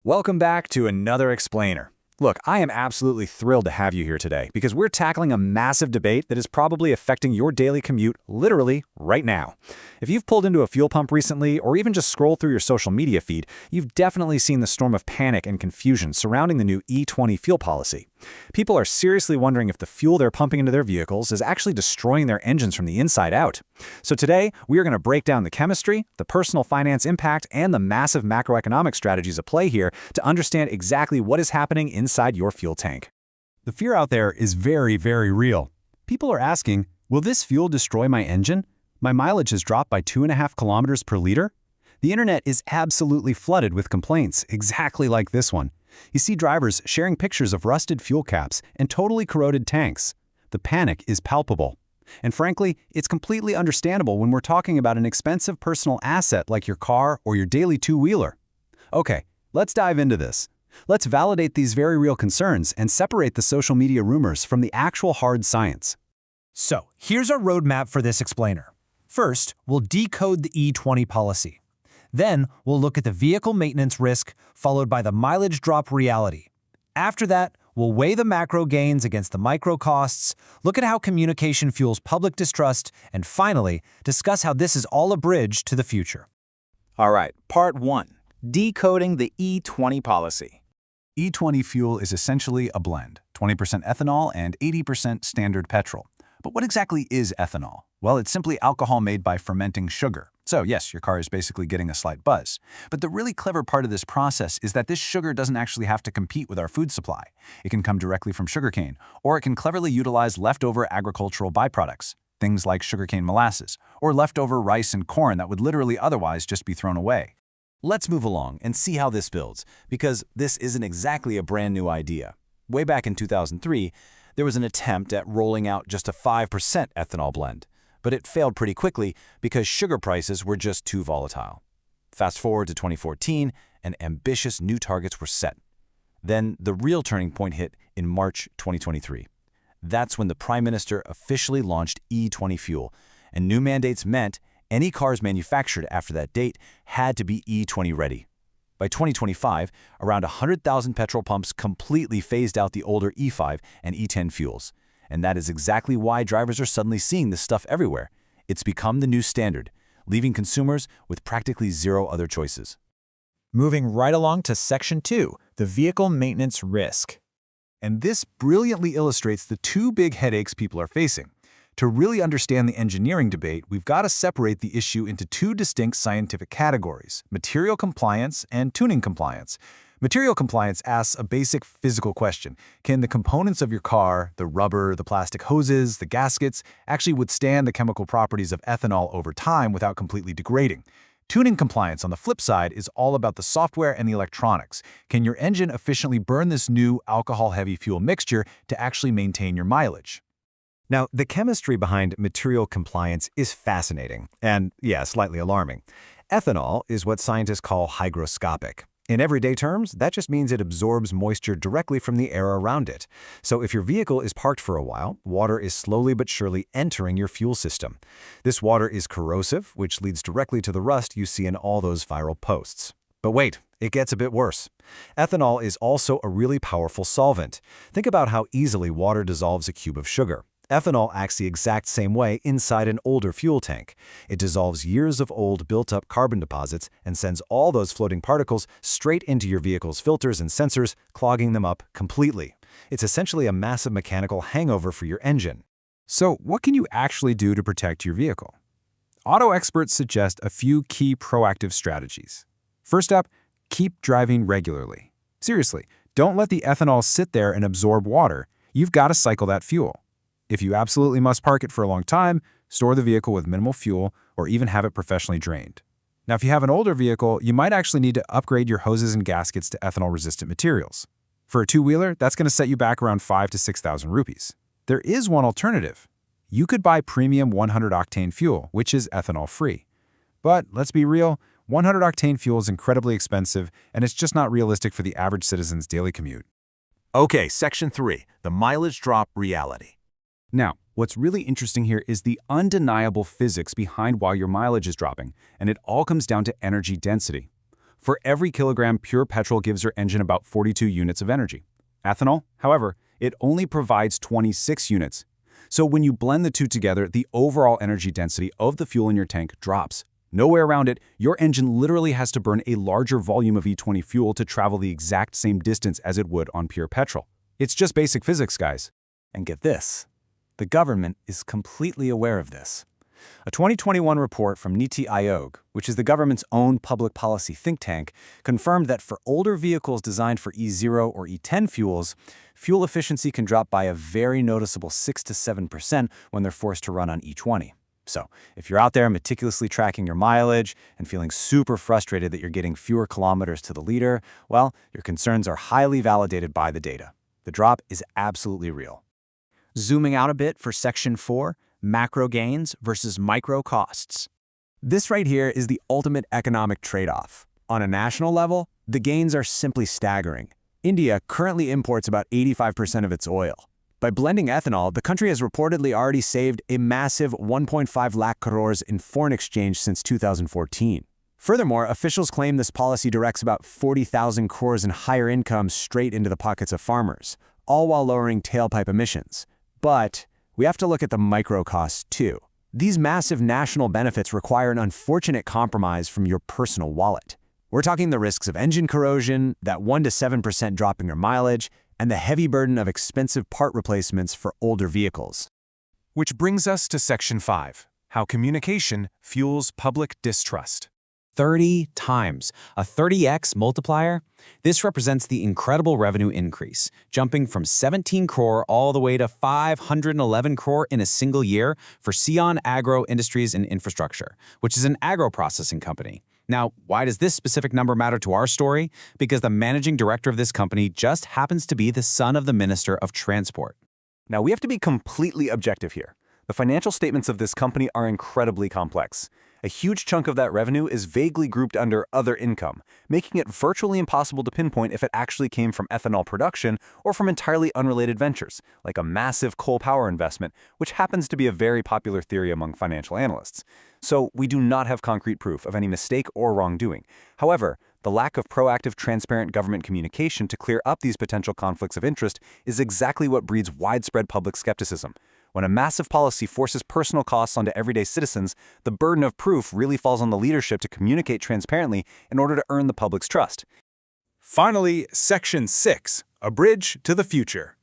Welcome back to another explainer. Look, I am absolutely thrilled to have you here today because we're tackling a massive debate that is probably affecting your daily commute literally right now. If you've pulled into a fuel pump recently or even just scrolled through your social media feed, you've definitely seen the storm of panic and confusion surrounding the new E20 fuel policy. People are seriously wondering if the fuel they're pumping into their vehicles is actually destroying their engines from the inside out. So today, we are going to break down the chemistry, the personal finance impact, and the massive macroeconomic strategies at play here to understand exactly what is happening inside your fuel tank. The fear out there is very, very real. People are asking, will this fuel destroy my engine? My mileage has dropped by 2.5 kilometers per liter? The internet is absolutely flooded with complaints, exactly like this one. You see drivers sharing pictures of rusted fuel caps and totally corroded tanks. The panic is palpable. And frankly, it's completely understandable when we're talking about an expensive personal asset like your car or your daily two-wheeler. Okay, let's dive into this. Let's validate these very real concerns and separate the social media rumors from the actual hard science. So, here's our roadmap for this explainer. First, we'll decode the E20 policy. Then, we'll look at the vehicle maintenance risk, followed by the mileage drop reality. After that, we'll weigh the macro gains against the micro costs, look at how communication fuels public distrust, and finally, discuss how this is all a bridge to the future. All right, part 1. Decoding the E20 policy. E20 fuel is essentially a blend, 20% ethanol and 80% standard petrol. But what exactly is ethanol? Well, it's simply alcohol made by fermenting sugar. So yes, your car is basically getting a slight buzz. But the really clever part of this process is that this sugar doesn't actually have to compete with our food supply. It can come directly from sugarcane, or it can cleverly utilize leftover agricultural byproducts, things like sugarcane molasses, or leftover rice and corn that would literally otherwise just be thrown away. Let's move along and see how this builds, because this isn't exactly a brand new idea. Way back in 2003, there was an attempt at rolling out just a 5% ethanol blend, but it failed pretty quickly because sugar prices were just too volatile. Fast forward to 2014, and ambitious new targets were set. Then the real turning point hit in March 2023. That's when the Prime Minister officially launched E20 fuel, and new mandates meant any cars manufactured after that date had to be E20 ready. By 2025, around 100,000 petrol pumps completely phased out the older E5 and E10 fuels. And that is exactly why drivers are suddenly seeing this stuff everywhere. It's become the new standard, leaving consumers with practically zero other choices. Moving right along to Section 2, the vehicle maintenance risk. And this brilliantly illustrates the two big headaches people are facing. To really understand the engineering debate, we've got to separate the issue into two distinct scientific categories: material compliance and tuning compliance. Material compliance asks a basic physical question. Can the components of your car, the rubber, the plastic hoses, the gaskets, actually withstand the chemical properties of ethanol over time without completely degrading? Tuning compliance, on the flip side, is all about the software and the electronics. Can your engine efficiently burn this new alcohol-heavy fuel mixture to actually maintain your mileage? Now, the chemistry behind material compliance is fascinating and, yeah, slightly alarming. Ethanol is what scientists call hygroscopic. In everyday terms, that just means it absorbs moisture directly from the air around it. So if your vehicle is parked for a while, water is slowly but surely entering your fuel system. This water is corrosive, which leads directly to the rust you see in all those viral posts. But wait, it gets a bit worse. Ethanol is also a really powerful solvent. Think about how easily water dissolves a cube of sugar. Ethanol acts the exact same way inside an older fuel tank. It dissolves years of old built-up carbon deposits and sends all those floating particles straight into your vehicle's filters and sensors, clogging them up completely. It's essentially a massive mechanical hangover for your engine. So what can you actually do to protect your vehicle? Auto experts suggest a few key proactive strategies. First up, keep driving regularly. Seriously, don't let the ethanol sit there and absorb water. You've got to cycle that fuel. If you absolutely must park it for a long time, store the vehicle with minimal fuel or even have it professionally drained. Now, if you have an older vehicle, you might actually need to upgrade your hoses and gaskets to ethanol-resistant materials. For a two-wheeler, that's going to set you back around 5,000 to 6,000 rupees. There is one alternative. You could buy premium 100-octane fuel, which is ethanol-free. But let's be real, 100-octane fuel is incredibly expensive, and it's just not realistic for the average citizen's daily commute. Okay, Section 3, the mileage drop reality. Now, what's really interesting here is the undeniable physics behind why your mileage is dropping, and it all comes down to energy density. For every kilogram, pure petrol gives your engine about 42 units of energy. Ethanol, however, it only provides 26 units. So when you blend the two together, the overall energy density of the fuel in your tank drops. No way around it, your engine literally has to burn a larger volume of E20 fuel to travel the exact same distance as it would on pure petrol. It's just basic physics, guys. And get this, the government is completely aware of this. A 2021 report from Niti Aayog, which is the government's own public policy think tank, confirmed that for older vehicles designed for E0 or E10 fuels, fuel efficiency can drop by a very noticeable 6 to 7% when they're forced to run on E20. So, if you're out there meticulously tracking your mileage and feeling super frustrated that you're getting fewer kilometers to the liter, well, your concerns are highly validated by the data. The drop is absolutely real. Zooming out a bit for Section 4, macro gains versus micro costs. This right here is the ultimate economic trade-off. On a national level, the gains are simply staggering. India currently imports about 85% of its oil. By blending ethanol, the country has reportedly already saved a massive 1.5 lakh crores in foreign exchange since 2014. Furthermore, officials claim this policy directs about 40,000 crores in higher income straight into the pockets of farmers, all while lowering tailpipe emissions. But we have to look at the micro costs too. These massive national benefits require an unfortunate compromise from your personal wallet. We're talking the risks of engine corrosion, that 1 to 7% drop in your mileage, and the heavy burden of expensive part replacements for older vehicles. Which brings us to Section 5, how communication fuels public distrust. 30 times, a 30x multiplier. This represents the incredible revenue increase, jumping from 17 crore all the way to 511 crore in a single year for Sion Agro Industries and Infrastructure, which is an agro-processing company. Now, why does this specific number matter to our story? Because the managing director of this company just happens to be the son of the Minister of Transport. Now, we have to be completely objective here. The financial statements of this company are incredibly complex. A huge chunk of that revenue is vaguely grouped under other income, making it virtually impossible to pinpoint if it actually came from ethanol production or from entirely unrelated ventures, like a massive coal power investment, which happens to be a very popular theory among financial analysts. So we do not have concrete proof of any mistake or wrongdoing. However, the lack of proactive, transparent government communication to clear up these potential conflicts of interest is exactly what breeds widespread public skepticism. When a massive policy forces personal costs onto everyday citizens, the burden of proof really falls on the leadership to communicate transparently in order to earn the public's trust. Finally, Section 6, a bridge to the future.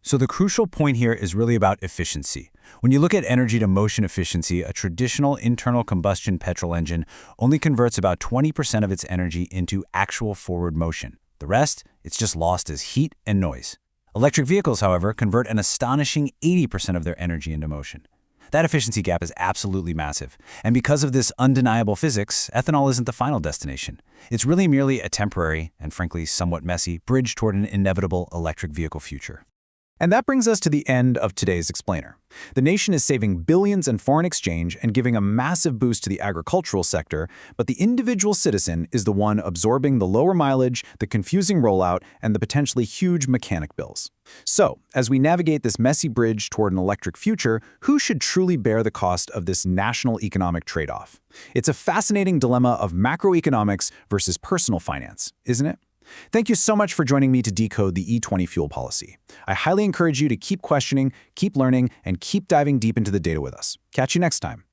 So the crucial point here is really about efficiency. When you look at energy to motion efficiency, a traditional internal combustion petrol engine only converts about 20% of its energy into actual forward motion. The rest, it's just lost as heat and noise. Electric vehicles, however, convert an astonishing 80% of their energy into motion. That efficiency gap is absolutely massive. And because of this undeniable physics, ethanol isn't the final destination. It's really merely a temporary, and frankly somewhat messy, bridge toward an inevitable electric vehicle future. And that brings us to the end of today's explainer. The nation is saving billions in foreign exchange and giving a massive boost to the agricultural sector, but the individual citizen is the one absorbing the lower mileage, the confusing rollout, and the potentially huge mechanic bills. So, as we navigate this messy bridge toward an electric future, who should truly bear the cost of this national economic trade-off? It's a fascinating dilemma of macroeconomics versus personal finance, isn't it? Thank you so much for joining me to decode the E20 fuel policy. I highly encourage you to keep questioning, keep learning, and keep diving deep into the data with us. Catch you next time.